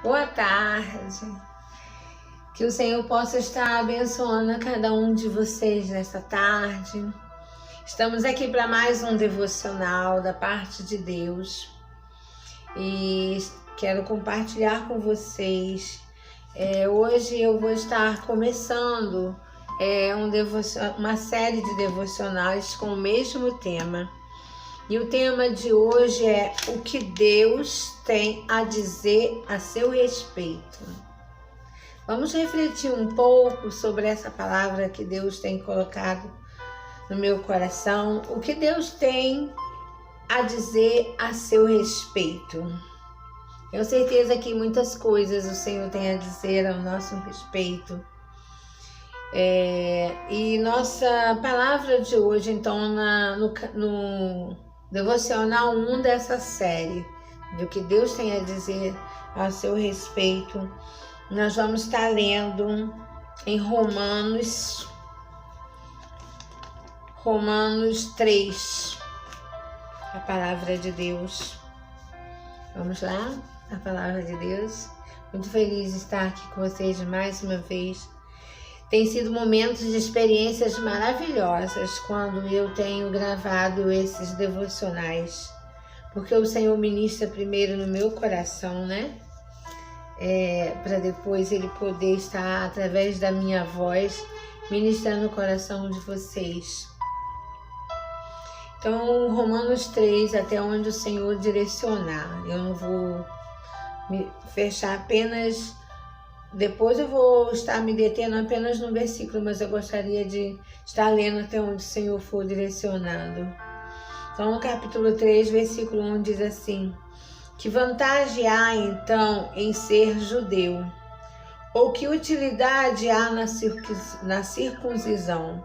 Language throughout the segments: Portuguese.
Boa tarde. Que o Senhor possa estar abençoando a cada um de vocês nesta tarde. Estamos aqui para mais um devocional da parte de Deus e quero compartilhar com vocês. Hoje eu vou estar começando uma série de devocionais com o mesmo tema. E o tema de hoje é o que Deus tem a dizer a seu respeito. Vamos refletir um pouco sobre essa palavra que Deus tem colocado no meu coração. O que Deus tem a dizer a seu respeito. Tenho certeza que muitas coisas o Senhor tem a dizer ao nosso respeito. E nossa palavra de hoje, então, no devocional 1 dessa série, do que Deus tem a dizer a seu respeito, nós vamos estar lendo em Romanos 3, a palavra de Deus. Vamos lá, a palavra de Deus. Muito feliz de estar aqui com vocês mais uma vez. Tem sido momentos de experiências maravilhosas quando eu tenho gravado esses devocionais, porque o Senhor ministra primeiro no meu coração, né? Para depois Ele poder estar, através da minha voz, ministrando o coração de vocês. Então, Romanos 3, até onde o Senhor direcionar. Eu não vou me fechar apenas... Depois eu vou estar me detendo apenas no versículo, mas eu gostaria de estar lendo até onde o Senhor for direcionando. Então, no capítulo 3, versículo 1 diz assim: que vantagem há, então, em ser judeu? Ou que utilidade há na circuncisão?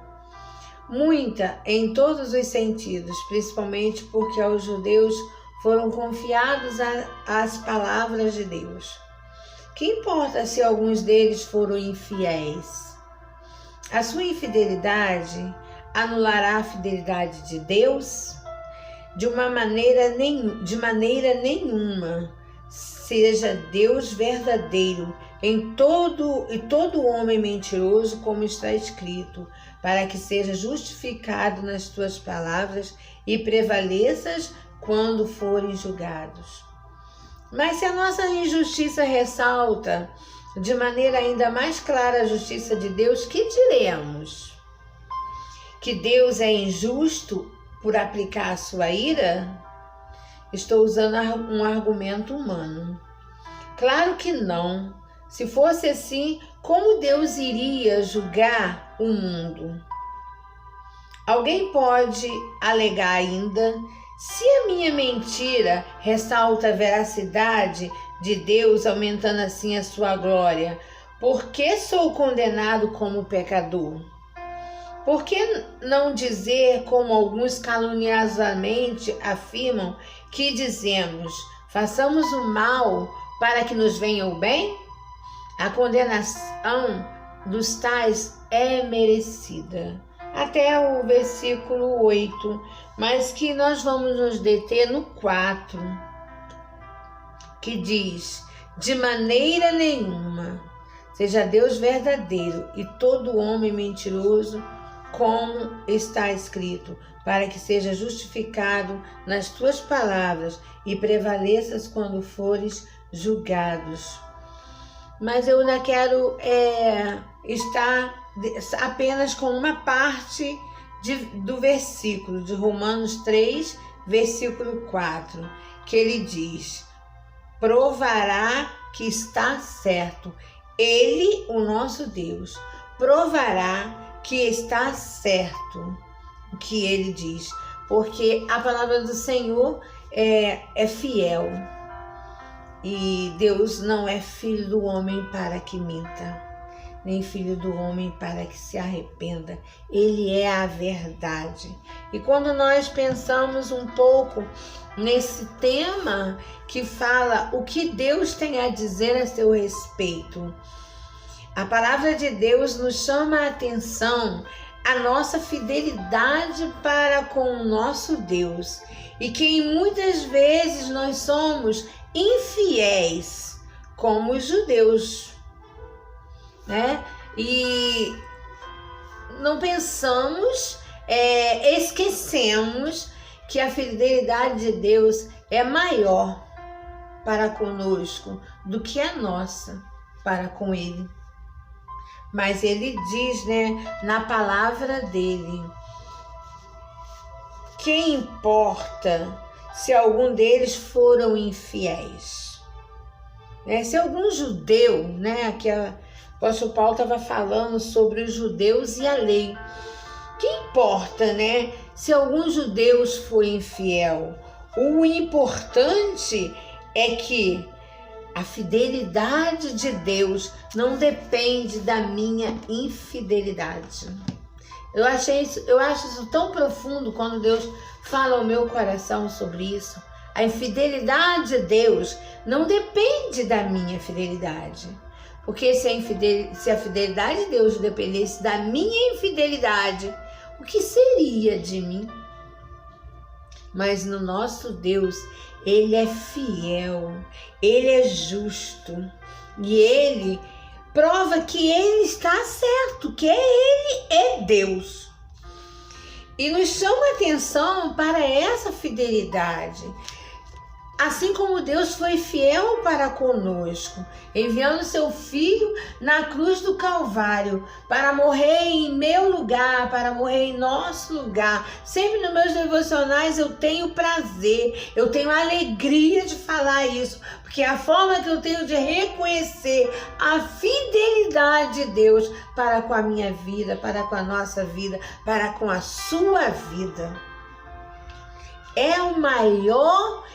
Muita, em todos os sentidos, principalmente porque aos judeus foram confiadas as palavras de Deus. Que importa se alguns deles foram infiéis? A sua infidelidade anulará a fidelidade de Deus? De maneira nenhuma. Seja Deus verdadeiro em todo homem mentiroso, como está escrito, para que seja justificado nas tuas palavras e prevaleças quando forem julgados. Mas se a nossa injustiça ressalta de maneira ainda mais clara a justiça de Deus, que diremos? Que Deus é injusto por aplicar a sua ira? Estou usando um argumento humano. Claro que não. Se fosse assim, como Deus iria julgar o mundo? Alguém pode alegar ainda: se a minha mentira ressalta a veracidade de Deus, aumentando assim a sua glória, por que sou condenado como pecador? Por que não dizer, como alguns caluniosamente afirmam, que dizemos: façamos o mal para que nos venha o bem? A condenação dos tais é merecida. Até o versículo 8, mas que nós vamos nos deter no 4, que diz: de maneira nenhuma, seja Deus verdadeiro e todo homem mentiroso, como está escrito, para que seja justificado nas tuas palavras e prevaleças quando fores julgados. Mas eu ainda quero estar apenas com uma parte do versículo de Romanos 3, versículo 4, que ele diz: provará que está certo. Ele, o nosso Deus, provará que está certo o que ele diz, porque a palavra do Senhor é fiel. E Deus não é filho do homem para que minta, nem filho do homem para que se arrependa. Ele é a verdade. E quando nós pensamos um pouco nesse tema que fala o que Deus tem a dizer a seu respeito, a palavra de Deus nos chama a atenção a nossa fidelidade para com o nosso Deus, e que muitas vezes nós somos infiéis como os judeus, né? E não pensamos, esquecemos que a fidelidade de Deus é maior para conosco do que a nossa para com Ele. Mas Ele diz, né, na palavra dele, que importa se algum deles foram infiéis? Se algum judeu, né, que o apóstolo Paulo estava falando sobre os judeus e a lei. Que importa, né, se algum judeu foi infiel? O importante é que a fidelidade de Deus não depende da minha infidelidade. Eu acho isso tão profundo quando Deus fala ao meu coração sobre isso. A infidelidade de Deus não depende da minha fidelidade. Porque se a fidelidade de Deus dependesse da minha infidelidade, o que seria de mim? Mas no nosso Deus, Ele é fiel, Ele é justo e Ele prova que Ele está certo, que Ele é Deus. E nos chama atenção para essa fidelidade. Assim como Deus foi fiel para conosco, enviando seu Filho na cruz do Calvário para morrer em meu lugar, para morrer em nosso lugar. Sempre nos meus devocionais eu tenho prazer, eu tenho alegria de falar isso, porque é a forma que eu tenho de reconhecer a fidelidade de Deus para com a minha vida, para com a nossa vida, para com a sua vida. É o maior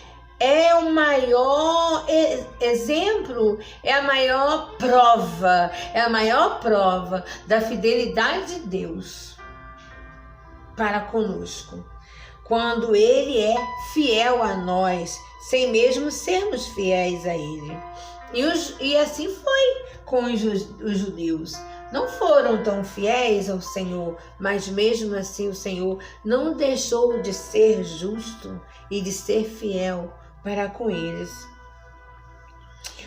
exemplo, é a maior prova da fidelidade de Deus para conosco. Quando Ele é fiel a nós, sem mesmo sermos fiéis a Ele. E assim foi com os judeus. Não foram tão fiéis ao Senhor, mas mesmo assim o Senhor não deixou de ser justo e de ser fiel para com eles.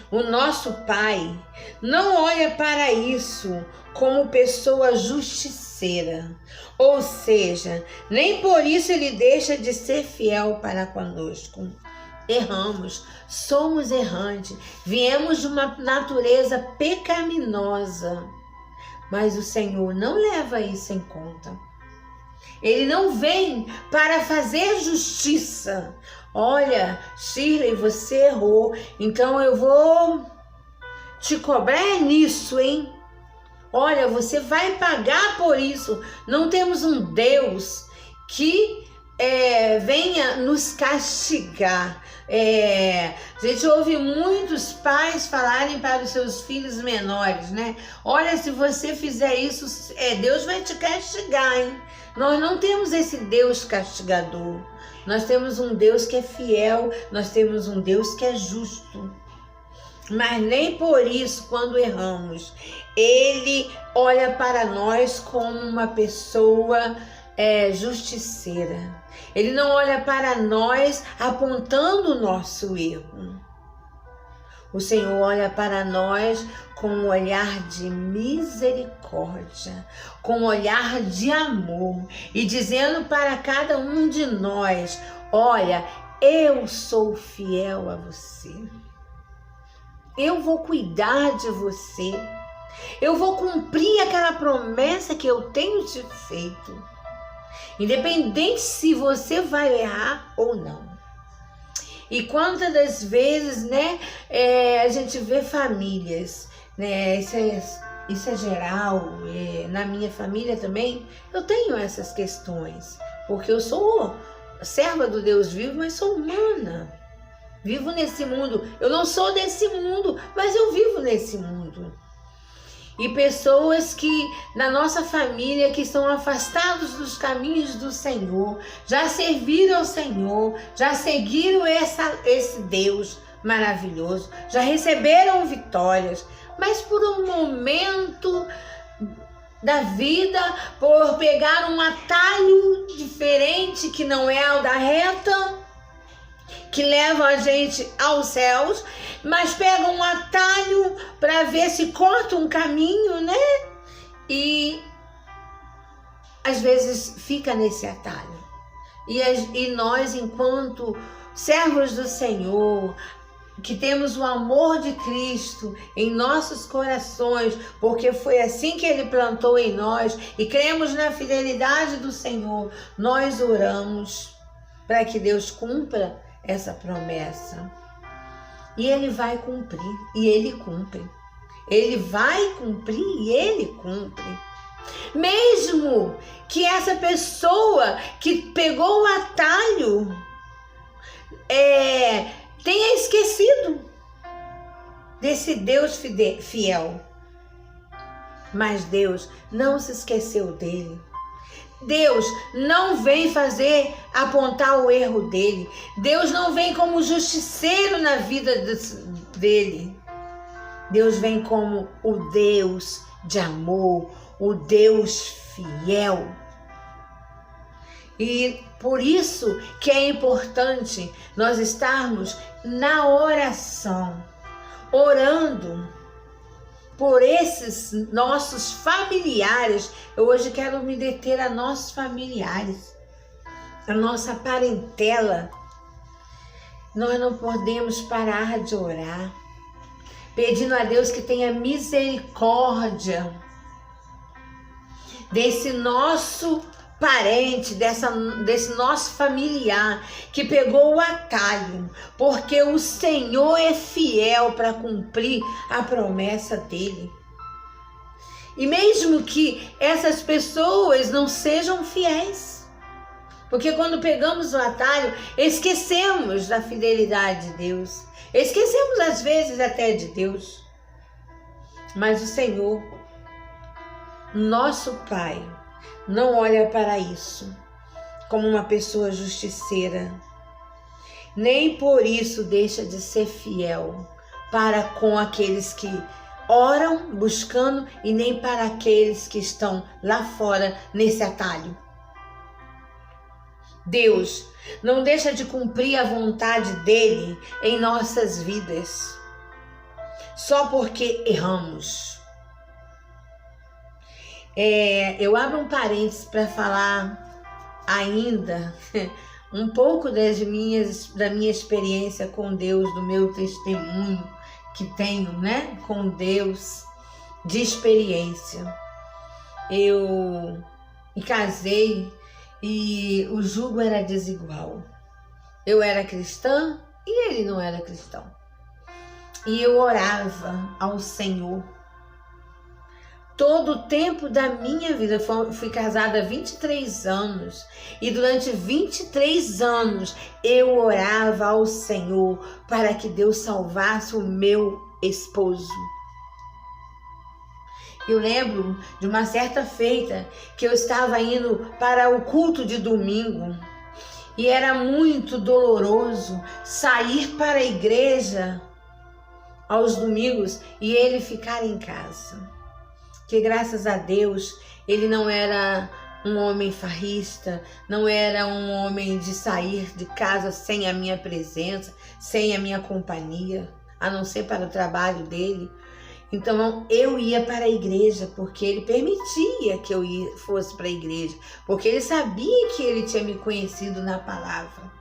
O nosso Pai não olha para isso como pessoa justiceira, ou seja, nem por isso Ele deixa de ser fiel para conosco. Erramos, somos errantes, viemos de uma natureza pecaminosa, mas o Senhor não leva isso em conta. Ele não vem para fazer justiça. Olha, Shirley, você errou, então eu vou te cobrar nisso, hein? Olha, você vai pagar por isso. Não temos um Deus que venha nos castigar. A gente ouve muitos pais falarem para os seus filhos menores, né? Olha, se você fizer isso, Deus vai te castigar, hein? Nós não temos esse Deus castigador. Nós temos um Deus que é fiel, nós temos um Deus que é justo. Mas nem por isso, quando erramos, Ele olha para nós como uma pessoa justiceira. Ele não olha para nós apontando o nosso erro. O Senhor olha para nós com um olhar de misericórdia, com um olhar de amor e dizendo para cada um de nós: olha, eu sou fiel a você. Eu vou cuidar de você. Eu vou cumprir aquela promessa que eu tenho te feito. Independente se você vai errar ou não. E quantas das vezes, né, a gente vê famílias, né, isso é geral, na minha família também, eu tenho essas questões, porque eu sou serva do Deus vivo, mas sou humana, vivo nesse mundo, eu não sou desse mundo, mas eu vivo nesse mundo. E pessoas que na nossa família que estão afastados dos caminhos do Senhor, já serviram ao Senhor, já seguiram esse Deus maravilhoso, já receberam vitórias, mas por um momento da vida, por pegar um atalho diferente que não é o da reta, que levam a gente aos céus, mas pegam um atalho para ver se corta um caminho, né? E às vezes fica nesse atalho. E nós, enquanto servos do Senhor, que temos o amor de Cristo em nossos corações, porque foi assim que Ele plantou em nós, e cremos na fidelidade do Senhor, nós oramos para que Deus cumpra essa promessa. E Ele vai cumprir, e Ele cumpre. Ele vai cumprir e Ele cumpre. Mesmo que essa pessoa que pegou o atalho tenha esquecido desse Deus fiel. Mas Deus não se esqueceu dele. Deus não vem apontar o erro dele. Deus não vem como justiceiro na vida dele. Deus vem como o Deus de amor, o Deus fiel. E por isso que é importante nós estarmos na oração, orando por esses nossos familiares. Eu hoje quero me deter a nossos familiares, a nossa parentela. Nós não podemos parar de orar, pedindo a Deus que tenha misericórdia desse nosso parente, desse nosso familiar que pegou o atalho, porque o Senhor é fiel para cumprir a promessa dele. E mesmo que essas pessoas não sejam fiéis, porque quando pegamos o atalho, esquecemos da fidelidade de Deus, esquecemos às vezes até de Deus. Mas o Senhor, nosso Pai, não olha para isso como uma pessoa justiceira, nem por isso deixa de ser fiel para com aqueles que oram buscando e nem para aqueles que estão lá fora nesse atalho. Deus não deixa de cumprir a vontade dele em nossas vidas só porque erramos. Eu abro um parênteses para falar ainda um pouco da minha experiência com Deus, do meu testemunho que tenho, né, com Deus, de experiência. Eu me casei e o jugo era desigual. Eu era cristã e ele não era cristão. E eu orava ao Senhor todo o tempo da minha vida. Fui casada há 23 anos e durante 23 anos eu orava ao Senhor para que Deus salvasse o meu esposo. Eu lembro de uma certa feita que eu estava indo para o culto de domingo e era muito doloroso sair para a igreja aos domingos e ele ficar em casa. Que graças a Deus ele não era um homem farrista, não era um homem de sair de casa sem a minha presença, sem a minha companhia, a não ser para o trabalho dele. Então eu ia para a igreja porque ele permitia que eu fosse para a igreja, porque ele sabia que ele tinha me conhecido na palavra.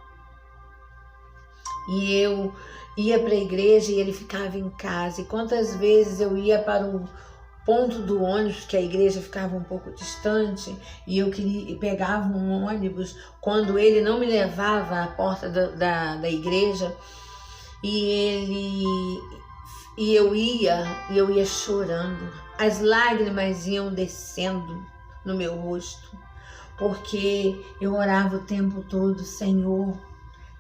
E eu ia para a igreja e ele ficava em casa. E quantas vezes eu ia para o ponto do ônibus, que a igreja ficava um pouco distante, e eu pegava um ônibus quando ele não me levava à porta da igreja, e eu ia chorando, as lágrimas iam descendo no meu rosto, porque eu orava o tempo todo: Senhor,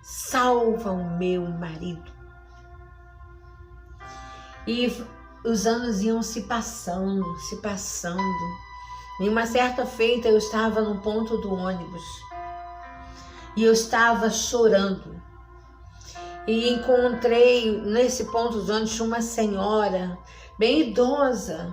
salva o meu marido. E os anos iam se passando. Em uma certa feita eu estava no ponto do ônibus e eu estava chorando. E encontrei nesse ponto do ônibus uma senhora bem idosa.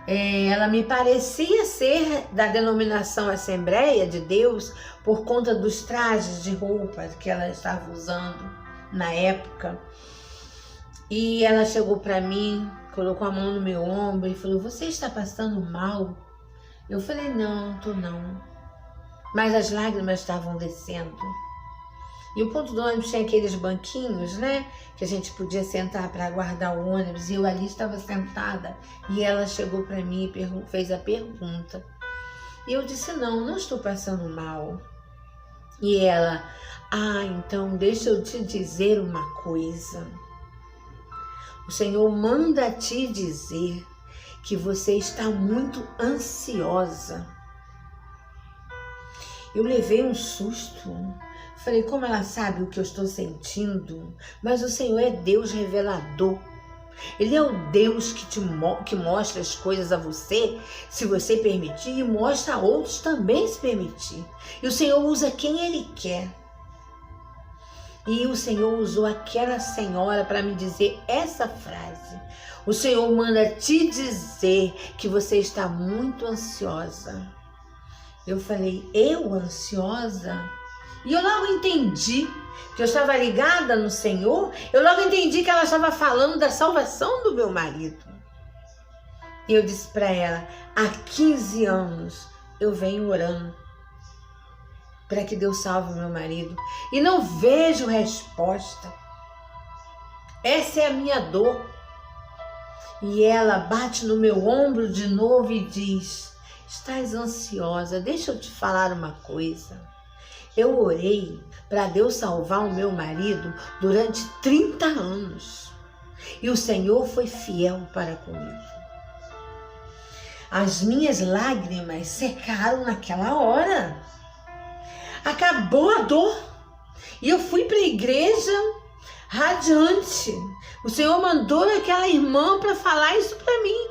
Ela me parecia ser da denominação Assembleia de Deus por conta dos trajes de roupa que ela estava usando. na época. E ela chegou para mim, colocou a mão no meu ombro e falou: você está passando mal? Eu falei: não, tô não. Mas as lágrimas estavam descendo. E o ponto do ônibus tinha aqueles banquinhos, né? Que a gente podia sentar para aguardar o ônibus. E eu ali estava sentada. E ela chegou para mim e fez a pergunta. E eu disse: não estou passando mal. E ela: então deixa eu te dizer uma coisa. O Senhor manda te dizer que você está muito ansiosa. Eu levei um susto. Falei: como ela sabe o que eu estou sentindo? Mas o Senhor é Deus revelador. Ele é o Deus que mostra as coisas a você, se você permitir, e mostra a outros também se permitir. E o Senhor usa quem Ele quer. E o Senhor usou aquela senhora para me dizer essa frase. O Senhor manda te dizer que você está muito ansiosa. Eu falei: eu ansiosa? E eu logo entendi que eu estava ligada no Senhor. Eu logo entendi que ela estava falando da salvação do meu marido. E eu disse para ela: há 15 anos eu venho orando para que Deus salve o meu marido e não vejo resposta. Essa é a minha dor. E ela bate no meu ombro de novo e diz: estás ansiosa? Deixa eu te falar uma coisa. Eu orei para Deus salvar o meu marido durante 30 anos. E o Senhor foi fiel para comigo. As minhas lágrimas secaram naquela hora. Acabou a dor. E eu fui para a igreja radiante. O Senhor mandou aquela irmã para falar isso para mim.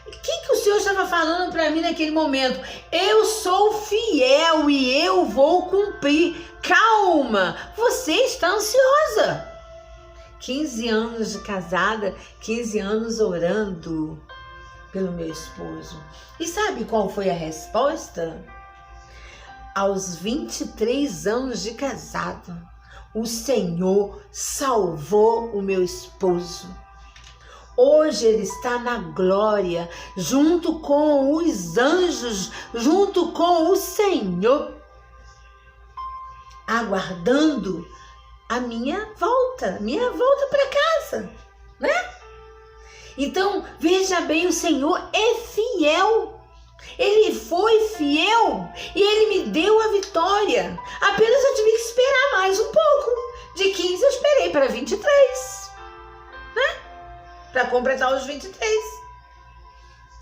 O que o Senhor estava falando para mim naquele momento? Eu sou fiel e eu vou cumprir. Calma, você está ansiosa. 15 anos de casada, 15 anos orando pelo meu esposo. E sabe qual foi a resposta? Aos 23 anos de casado, o Senhor salvou o meu esposo. Hoje ele está na glória, junto com os anjos, junto com o Senhor, aguardando a minha volta para casa, né? Então, veja bem, o Senhor é fiel. Ele foi fiel e Ele me deu a vitória. Apenas eu tive que esperar mais um pouco. De 15 eu esperei para 23, né? Para completar os 23.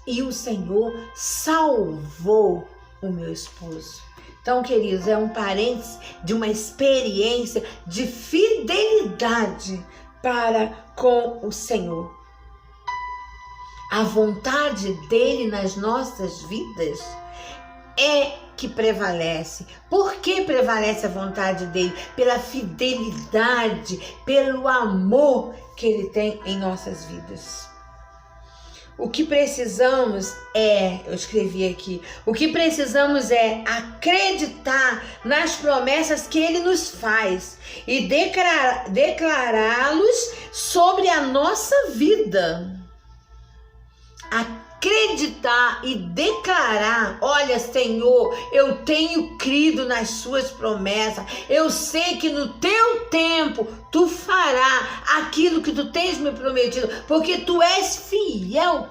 E o Senhor salvou o meu esposo. Então, queridos, é um parênteses de uma experiência de fidelidade para com o Senhor. A vontade dele nas nossas vidas é que prevalece. Por que prevalece a vontade dele? Pela fidelidade, pelo amor que ele tem em nossas vidas. O que precisamos eu escrevi aqui, o que precisamos é acreditar nas promessas que ele nos faz e declará-los sobre a nossa vida. Acreditar e declarar: olha, Senhor, eu tenho crido nas suas promessas, eu sei que no teu tempo tu fará aquilo que tu tens me prometido, porque tu és fiel.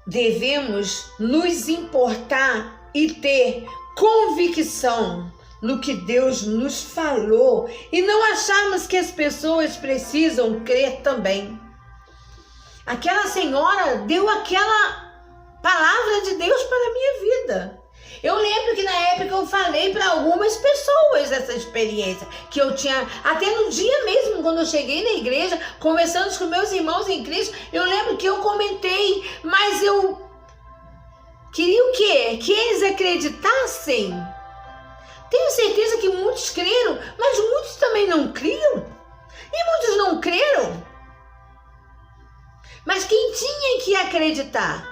Devemos nos importar e ter convicção no que Deus nos falou e não acharmos que as pessoas precisam crer também. Aquela senhora deu aquela palavra de Deus para a minha vida. Eu lembro que na época eu falei para algumas pessoas essa experiência que eu tinha, até no dia mesmo, quando eu cheguei na igreja, conversando com meus irmãos em Cristo, eu lembro que eu comentei, mas eu queria o quê? Que eles acreditassem. Tenho certeza que muitos creram, mas muitos também não criam. E muitos não creram. Mas quem tinha que acreditar?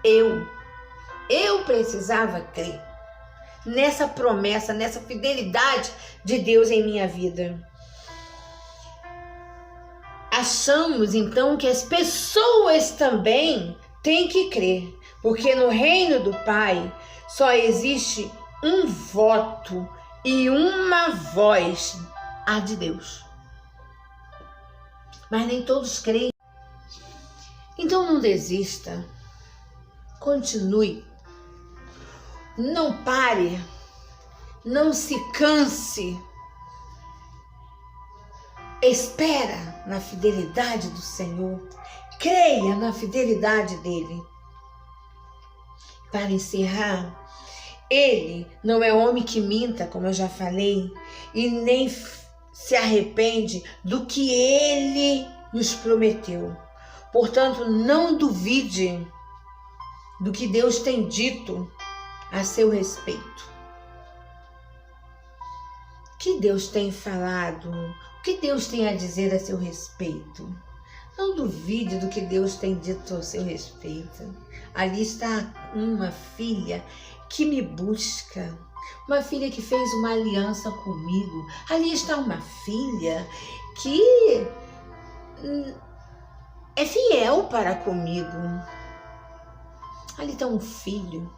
Eu precisava crer. nessa promessa, nessa fidelidade de Deus em minha vida. Achamos então que as pessoas também têm que crer, porque no reino do Pai só existe um voto e uma voz, a de Deus. Mas nem todos creem. Então não desista, continue, não pare, não se canse, espera na fidelidade do Senhor, creia na fidelidade dele. Para encerrar, ele não é homem que minta, como eu já falei, e nem se arrepende do que ele nos prometeu. Portanto, não duvide do que Deus tem dito a seu respeito. O que Deus tem falado? O que Deus tem a dizer a seu respeito? Não duvide do que Deus tem dito a seu respeito. Ali está uma filha que me busca, uma filha que fez uma aliança comigo. Ali está uma filha que é fiel para comigo. Ali está um filho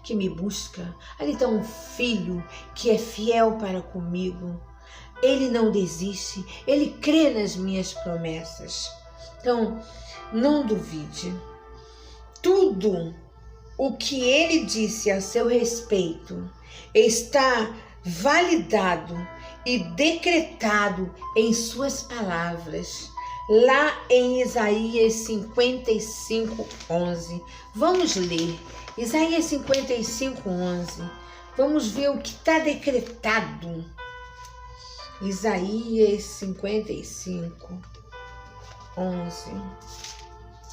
que me busca. Ali está um filho que é fiel para comigo. Ele não desiste, ele crê nas minhas promessas. Então, não duvide. Tudo o que ele disse a seu respeito está validado e decretado em suas palavras, lá em Isaías 55:11. Vamos ler Isaías 55:11. Vamos ver o que está decretado. Isaías 55:11.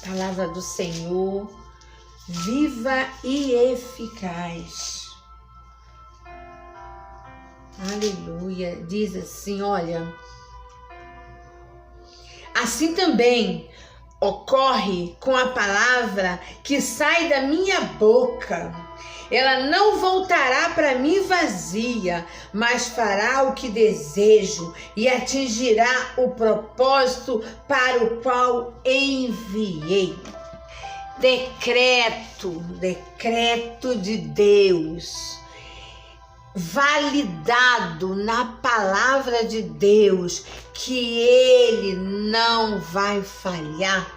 Palavra do Senhor, viva e eficaz. Aleluia. Diz assim, olha: assim também ocorre com a palavra que sai da minha boca. Ela não voltará para mim vazia, mas fará o que desejo e atingirá o propósito para o qual enviei. Decreto de Deus, validado na palavra de Deus, que ele não vai falhar.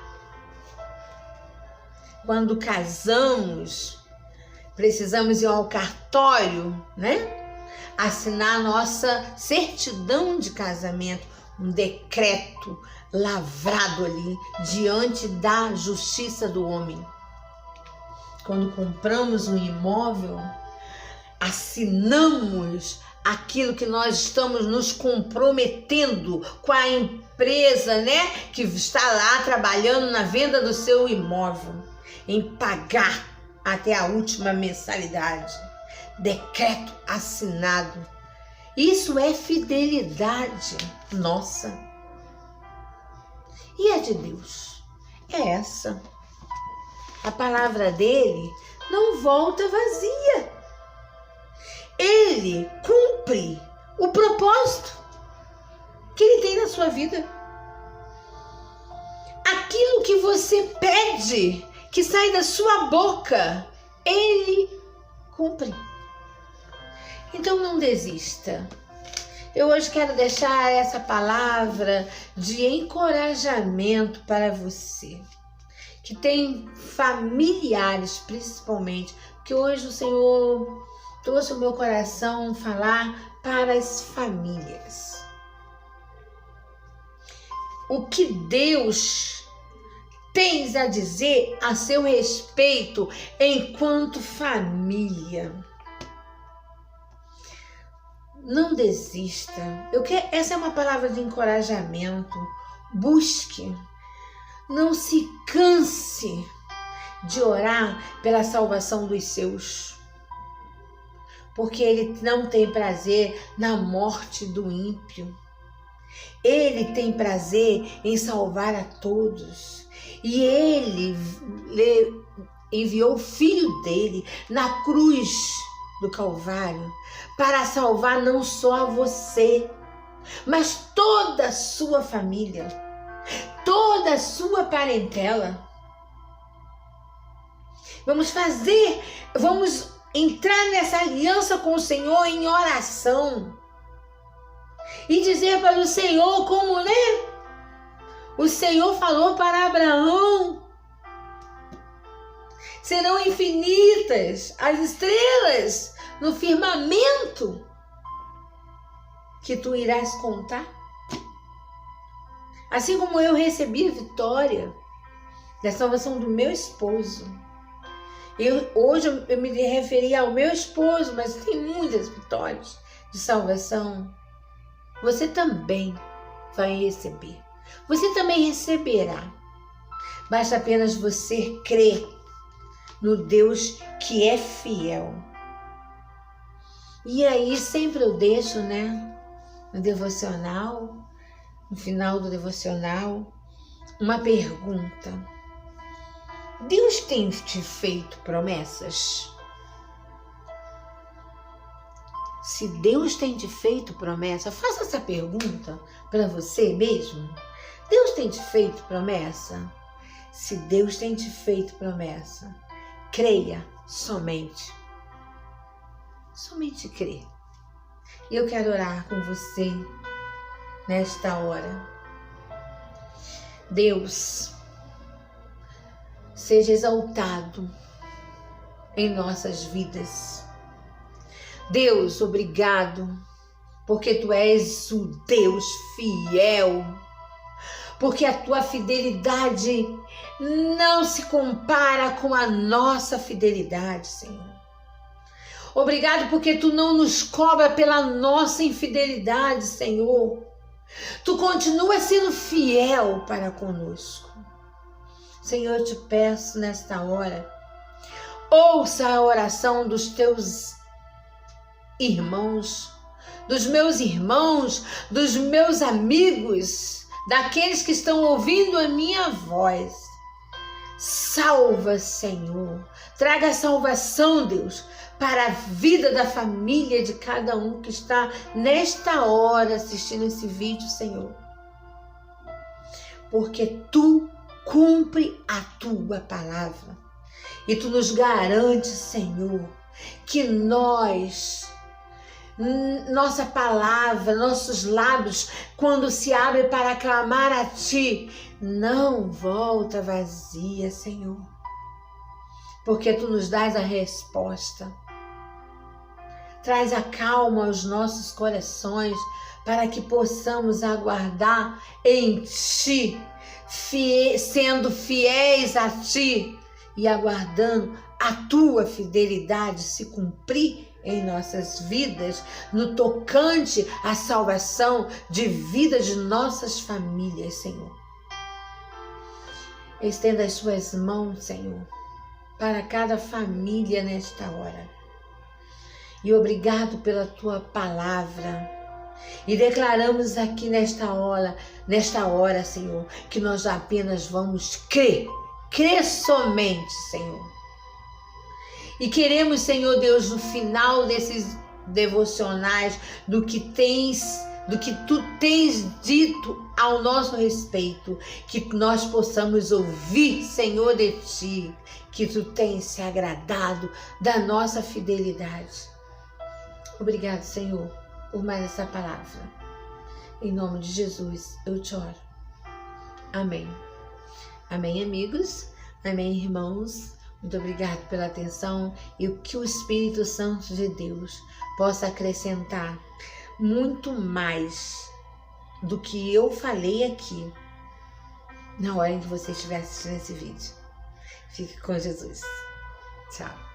Quando casamos, precisamos ir ao cartório, né? Assinar nossa certidão de casamento, um decreto lavrado ali diante da justiça do homem. Quando compramos um imóvel, assinamos aquilo que nós estamos nos comprometendo com a empresa, né, que está lá trabalhando na venda do seu imóvel, em pagar até a última mensalidade. Decreto assinado. Isso é fidelidade nossa. E a de Deus? É essa. A palavra dele não volta vazia. Ele cumpre o propósito que ele tem na sua vida. Aquilo que você pede, que sai da sua boca, ele cumpre. Então não desista. Eu hoje quero deixar essa palavra de encorajamento para você, que tem familiares principalmente, porque hoje o Senhor trouxe o meu coração falar para as famílias. O que Deus tem a dizer a seu respeito enquanto família. Não desista. Essa é uma palavra de encorajamento. Busque. Não se canse de orar pela salvação dos seus. Porque ele não tem prazer na morte do ímpio. Ele tem prazer em salvar a todos. E ele enviou o filho dele na cruz do Calvário para salvar não só você, mas toda a sua família, toda a sua parentela. Vamos entrar nessa aliança com o Senhor em oração e dizer para o Senhor como, o Senhor falou para Abraão: serão infinitas as estrelas no firmamento que tu irás contar. Assim como eu recebi a vitória da salvação do meu esposo. Hoje eu me referi ao meu esposo, mas tem muitas vitórias de salvação. Você também vai receber. Você também receberá. Basta apenas você crer no Deus que é fiel. E aí sempre eu deixo, no devocional, no final do devocional, uma pergunta. Deus tem te feito promessas? Se Deus tem te feito promessa, faça essa pergunta para você mesmo. Deus tem te feito promessa? Se Deus tem te feito promessa, creia somente. Somente crê. Eu quero orar com você nesta hora. Deus, seja exaltado em nossas vidas. Deus, obrigado, porque Tu és o Deus fiel, porque a Tua fidelidade não se compara com a nossa fidelidade, Senhor. Obrigado porque Tu não nos cobra pela nossa infidelidade, Senhor. Tu continua sendo fiel para conosco. Senhor, eu te peço nesta hora, ouça a oração dos Teus irmãos, dos meus amigos, daqueles que estão ouvindo a minha voz. Salva, Senhor. Traga salvação, Deus, para a vida da família de cada um que está nesta hora assistindo esse vídeo, Senhor. Porque Tu cumpre a Tua palavra. E Tu nos garante, Senhor, que nossa palavra, nossos lábios, quando se abrem para clamar a Ti, não volta vazia, Senhor. Porque Tu nos dás a resposta. Traz a calma aos nossos corações para que possamos aguardar em Ti, sendo fiéis a Ti e aguardando a Tua fidelidade se cumprir em nossas vidas, no tocante à salvação de vida de nossas famílias, Senhor. Estenda as Suas mãos, Senhor, para cada família nesta hora. E obrigado pela Tua palavra. E declaramos aqui nesta hora, Senhor, que nós apenas vamos crer somente, Senhor. E queremos, Senhor Deus, no final desses devocionais, do que Tu tens dito ao nosso respeito, que nós possamos ouvir, Senhor, de Ti, que Tu tens se agradado da nossa fidelidade. Obrigado, Senhor, por mais essa palavra. Em nome de Jesus, eu te oro. Amém. Amém, amigos. Amém, irmãos. Muito obrigado pela atenção e que o Espírito Santo de Deus possa acrescentar muito mais do que eu falei aqui na hora em que você estiver assistindo esse vídeo. Fique com Jesus. Tchau.